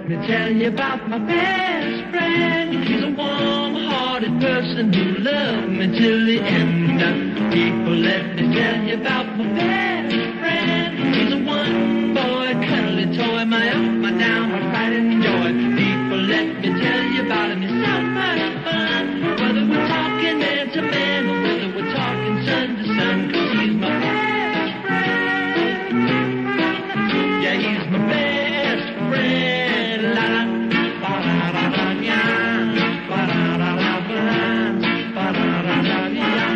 let me tell you about my best friend. He's a warm-hearted person who loved me till the end. People, let me tell you about my best friend. He's a one-boy cuddly toy, my up, my down, my pride and joy. People, let me tell you about him. He's so much fun. Whether we're talking man to man or whether we're talking sun to sun, 'cause he's my best friend. Yeah, he's my best friend. La la, ba da da da ya, ba da da da ba, ba da da da ya.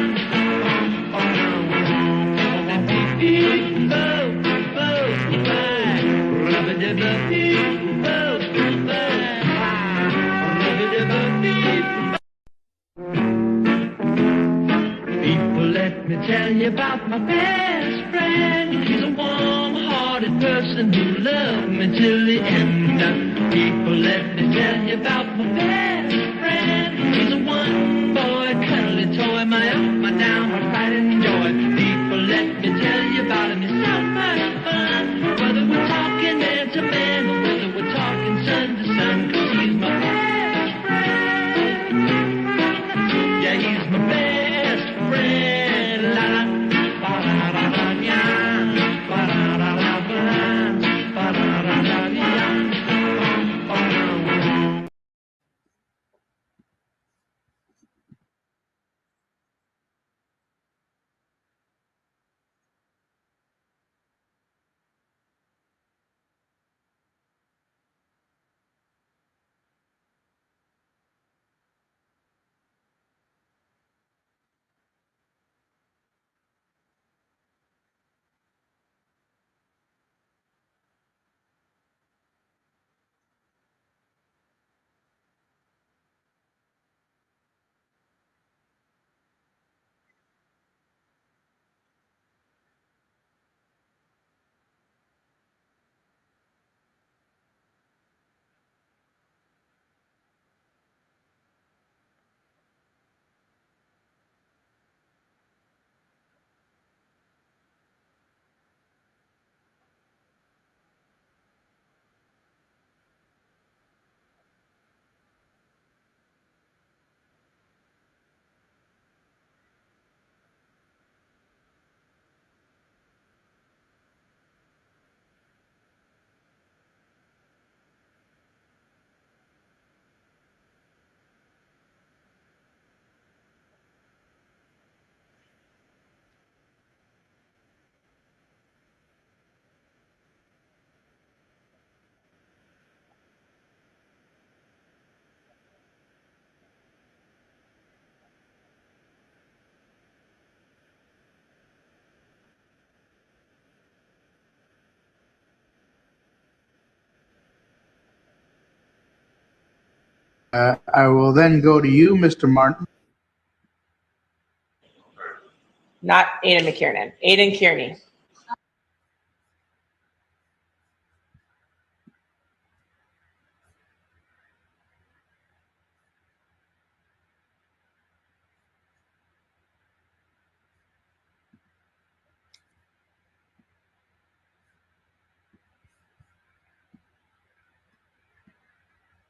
People, let me tell you about my best friend. He's a warm-hearted person who loved me till the end. People, let me tell you about my best friend. He's a one-boy cuddly toy, my up, my down, my pride and joy. People, let me tell you about him. He's so much fun. Whether we're talking man to man or whether we're talking sun to sun, 'cause he's my best friend. Yeah, he's my best friend. La la, ba da da da ya, ba da da da ba, ba da da da ya. I will then go to you, Mr. Martin. Not Aidan McKiernan. Aidan Kearney.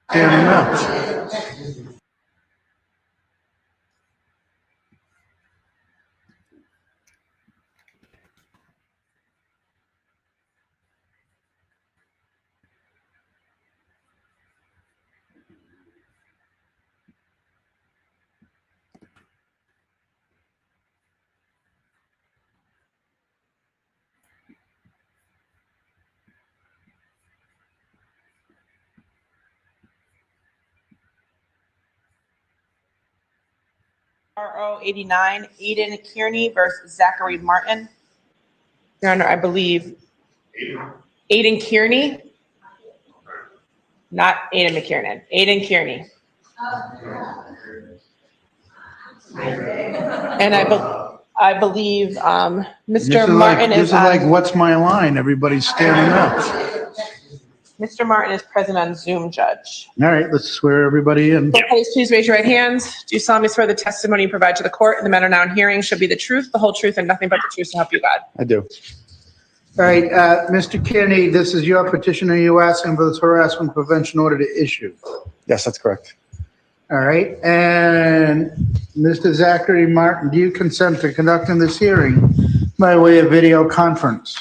Standing up. RO 89, Aidan Kearney versus Zachary Marten. Your Honor, I believe Aidan Kearney, not Aidan McKiernan. Aidan Kearney. And I believe Mr. Martin This is like, what's my line? Everybody's standing up. Mr. Martin is present on Zoom, Judge. All right, let's swear everybody in. Please raise your right hands. Do you solemnly swear the testimony you provide to the court in the matter now in hearing shall be the truth, the whole truth, and nothing but the truth to help you God? I do. All right, Mr. Kearney, this is your petition. Are you asking for this harassment prevention order to issue? Yes, that's correct. All right, and Mr. Zachary Marten, do you consent to conducting this hearing by way of video conference?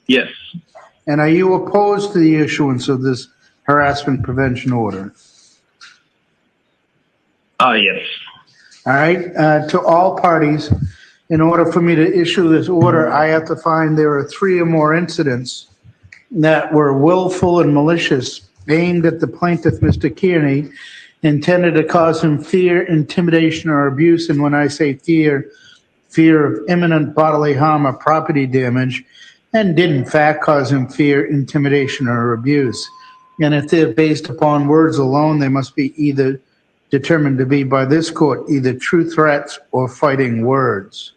Yes. And are you opposed to the issuance of this harassment prevention order? Yes. All right, to all parties, in order for me to issue this order, I have to find there are 3 or more incidents that were willful and malicious, aimed at the plaintiff, Mr. Kearney, intended to cause him fear, intimidation, or abuse. And when I say fear, fear of imminent bodily harm or property damage, and did in fact cause him fear, intimidation, or abuse. And if they're based upon words alone, they must be either determined to be by this court either true threats or fighting words.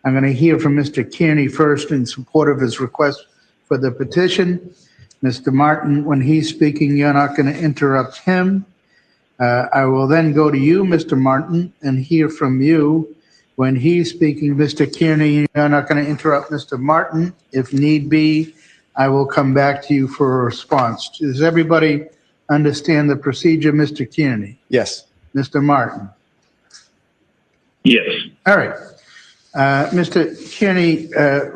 I'm going to hear from Mr. Kearney first in support of his request for the petition. Mr. Marten, when he's speaking, you're not going to interrupt him. I will then go to you, Mr. Marten, and hear from you. When he's speaking, Mr. Kearney, you're not going to interrupt Mr. Marten. If need be, I will come back to you for a response. Does everybody understand the procedure, Mr. Kearney? Yes. Mr. Marten? Yes. All right. Mr. Kearney,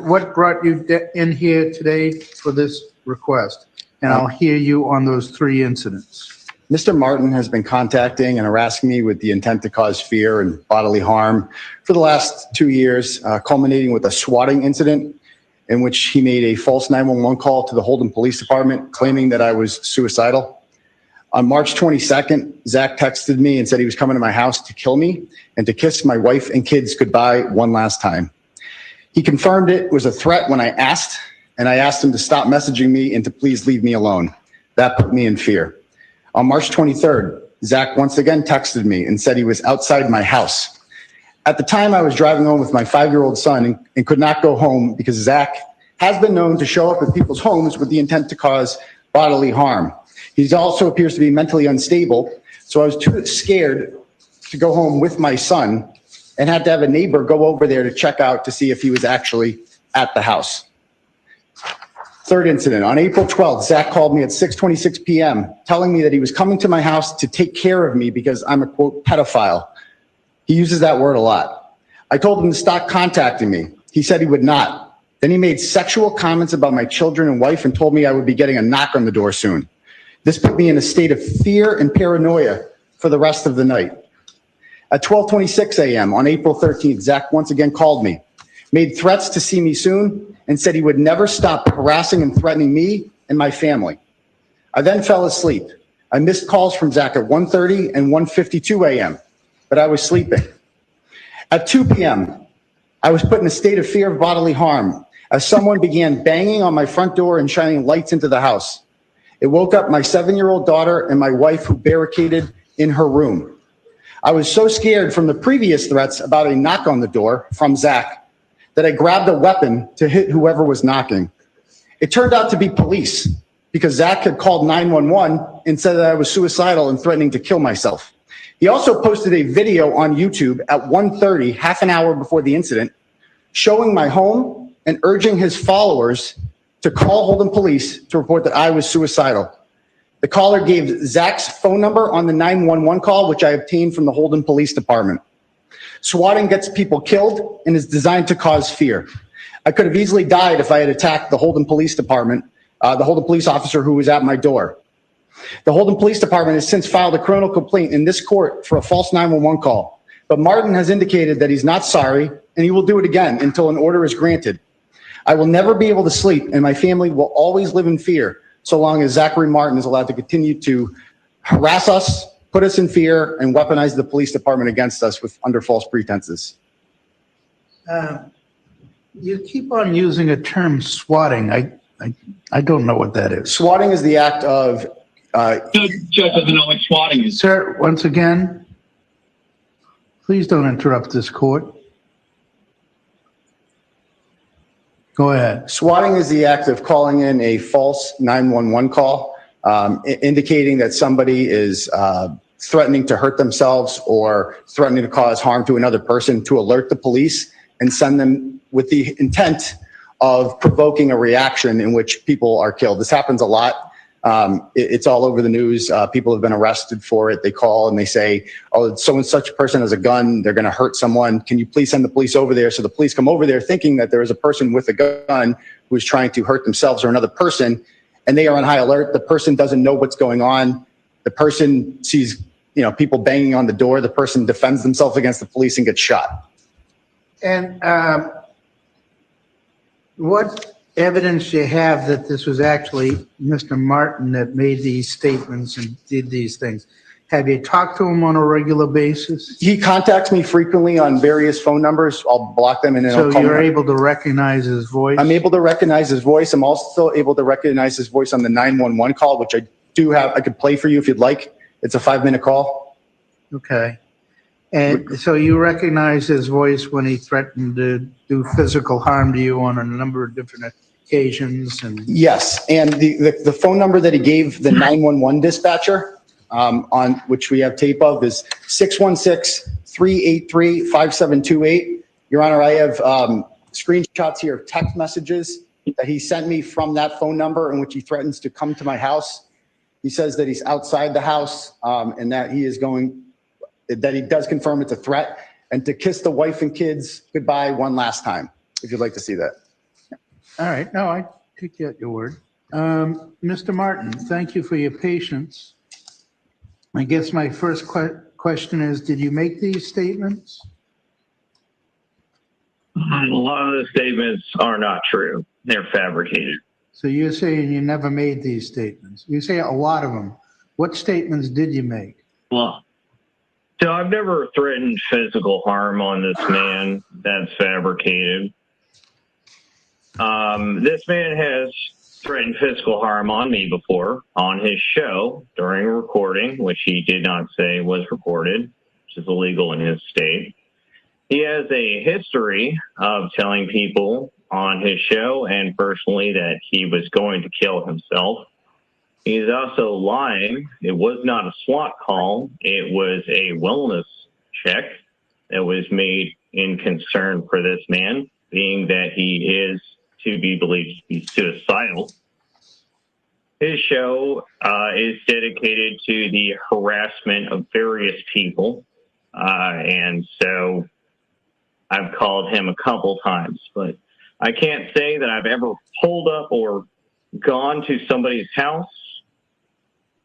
what brought you in here today for this request? And I'll hear you on those 3 incidents. Mr. Marten has been contacting and harassing me with the intent to cause fear and bodily harm for the last 2 years, culminating with a swatting incident in which he made a false 911 call to the Holden Police Department claiming that I was suicidal. On March 22nd, Zach texted me and said he was coming to my house to kill me and to kiss my wife and kids goodbye one last time. He confirmed it was a threat when I asked, and I asked him to stop messaging me and to please leave me alone. That put me in fear. On March 23rd, Zach once again texted me and said he was outside my house. At the time, I was driving home with my 5-year-old son and could not go home because Zach has been known to show up at people's homes with the intent to cause bodily harm. He also appears to be mentally unstable, so I was too scared to go home with my son and had to have a neighbor go over there to check out to see if he was actually at the house. 3rd incident, on April 12th, Zach called me at 6:26 p.m. telling me that he was coming to my house to take care of me because I'm a, quote, pedophile. He uses that word a lot. I told him to stop contacting me. He said he would not. Then he made sexual comments about my children and wife and told me I would be getting a knock on the door soon. This put me in a state of fear and paranoia for the rest of the night. At 12:26 a.m. on April 13th, Zach once again called me, made threats to see me soon, and said he would never stop harassing and threatening me and my family. I then fell asleep. I missed calls from Zach at 1:30 and 1:52 a.m., but I was sleeping. At 2 p.m., I was put in a state of fear of bodily harm as someone began banging on my front door and shining lights into the house. It woke up my 7-year-old daughter and my wife, who barricaded in her room. I was so scared from the previous threats about a knock on the door from Zach that I grabbed a weapon to hit whoever was knocking. It turned out to be police because Zach had called 911 and said that I was suicidal and threatening to kill myself. He also posted a video on YouTube at 1:30, half an hour before the incident, showing my home and urging his followers to call Holden Police to report that I was suicidal. The caller gave Zach's phone number on the 911 call, which I obtained from the Holden Police Department. Swatting gets people killed and is designed to cause fear. I could have easily died if I had attacked the Holden Police Department, the Holden police officer who was at my door. The Holden Police Department has since filed a criminal complaint in this court for a false 911 call. But Marten has indicated that he's not sorry and he will do it again until an order is granted. I will never be able to sleep and my family will always live in fear so long as Zachary Marten is allowed to continue to harass us, put us in fear, and weaponize the police department against us under false pretenses. You keep on using a term swatting. I don't know what that is. Swatting is the act of... Judge doesn't know what swatting is. Sir, once again, please don't interrupt this court. Go ahead. Swatting is the act of calling in a false 911 call, indicating that somebody is threatening to hurt themselves or threatening to cause harm to another person, to alert the police and send them with the intent of provoking a reaction in which people are killed. This happens a lot. It's all over the news. People have been arrested for it. They call and they say, oh, so and such a person has a gun. They're going to hurt someone. Can you please send the police over there? So the police come over there thinking that there is a person with a gun who is trying to hurt themselves or another person, and they are on high alert. The person doesn't know what's going on. The person sees, people banging on the door. The person defends themselves against the police and gets shot. And what evidence do you have that this was actually Mr. Marten that made these statements and did these things? Have you talked to him on a regular basis? He contacts me frequently on various phone numbers. I'll block them and then I'll call him. So you're able to recognize his voice? I'm able to recognize his voice. I'm also able to recognize his voice on the 911 call, which I do have. I could play for you if you'd like. It's a 5-minute call. Okay. And so you recognize his voice when he threatened to do physical harm to you on a number of different occasions? And yes. And the phone number that he gave the 911 dispatcher, on which we have tape of, is 616-383-5728. Your Honor, I have screenshots here of text messages that he sent me from that phone number in which he threatens to come to my house. He says that he's outside the house and that he is that he does confirm it's a threat, and to kiss the wife and kids goodbye one last time, if you'd like to see that. all right. No, I take you at your word. Mr. Marten, thank you for your patience. I guess my first question is, did you make these statements? A lot of the statements are not true. They're fabricated. So you're saying you never made these statements? You say a lot of them. What statements did you make? Well, so I've never threatened physical harm on this man. That's fabricated. This man has threatened physical harm on me before on his show during a recording, which he did not say was recorded, which is illegal in his state. He has a history of telling people on his show and personally that he was going to kill himself. He's also lying. It was not a SWAT call. It was a wellness check that was made in concern for this man, being that he is to be believed to be suicidal. His show is dedicated to the harassment of various people. And so I've called him a couple times, but I can't say that I've ever pulled up or gone to somebody's house.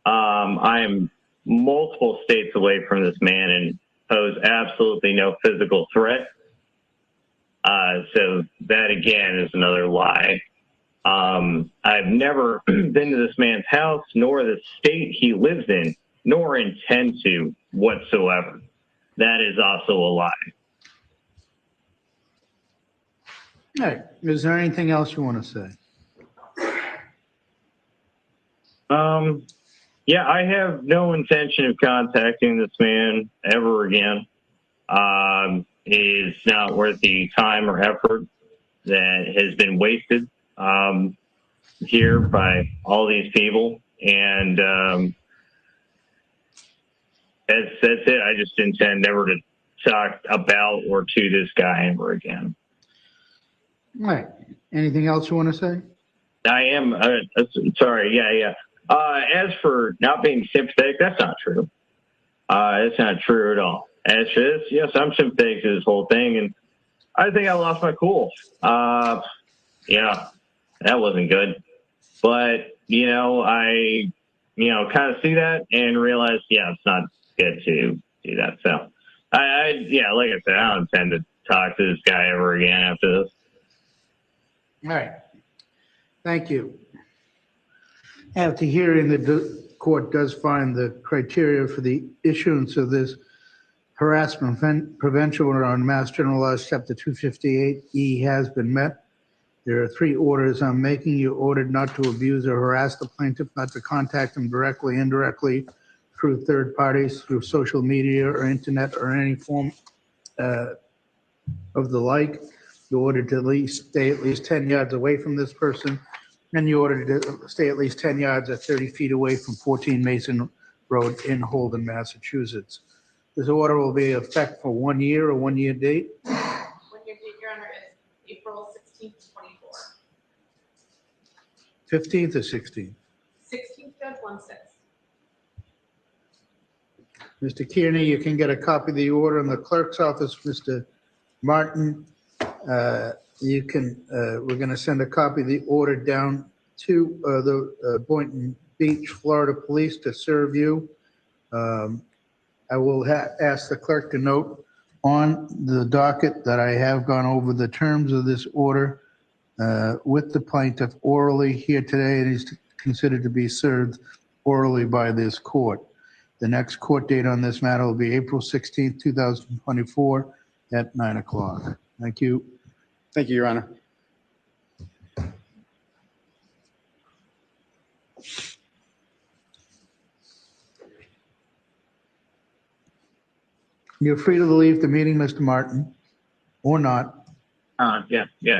I am multiple states away from this man and pose absolutely no physical threat. So that again is another lie. I've never been to this man's house, nor the state he lives in, nor intend to whatsoever. That is also a lie. All right. Is there anything else you want to say? Yeah, I have no intention of contacting this man ever again. It is not worth the time or effort that has been wasted here by all these people. And that's it. I just intend never to talk about or to this guy ever again. All right. Anything else you want to say? I am sorry. Yeah. As for not being sympathetic, that's not true. That's not true at all. As for this, yes, I'm sympathetic to this whole thing, and I think I lost my cool. Yeah, that wasn't good. But, I, kind of see that and realize, yeah, it's not good to do that. So, yeah, like I said, I don't intend to talk to this guy ever again after this. All right. Thank you. After hearing the court does find the criteria for the issuance of this harassment prevention order on Mass General Laws, Chapter 258E has been met. There are 3 orders I'm making. You're ordered not to abuse or harass the plaintiff, not to contact him directly, indirectly, through third parties, through social media or internet or any form of the like. You're ordered to stay at least 10 yards away from this person. And you ordered to stay at least 10 yards or 30 feet away from 14 Mason Road in Holden, Massachusetts. This order will be in effect for 1 year, a 1 year date. 1 year date, Your Honor, is April 16th, 24. 15th or 16th? 16th, Judge, 1/6. Mr. Kearney, you can get a copy of the order in the clerk's office. Mr. Martin, you can, we're going to send a copy of the order down to the Boynton Beach, Florida Police to serve you. I will ask the clerk to note on the docket that I have gone over the terms of this order with the plaintiff orally here today. It is considered to be served orally by this court. The next court date on this matter will be April 16th, 2024 at 9 o'clock. Thank you. Thank you, Your Honor. You're free to leave the meeting, Mr. Martin, or not. Yeah.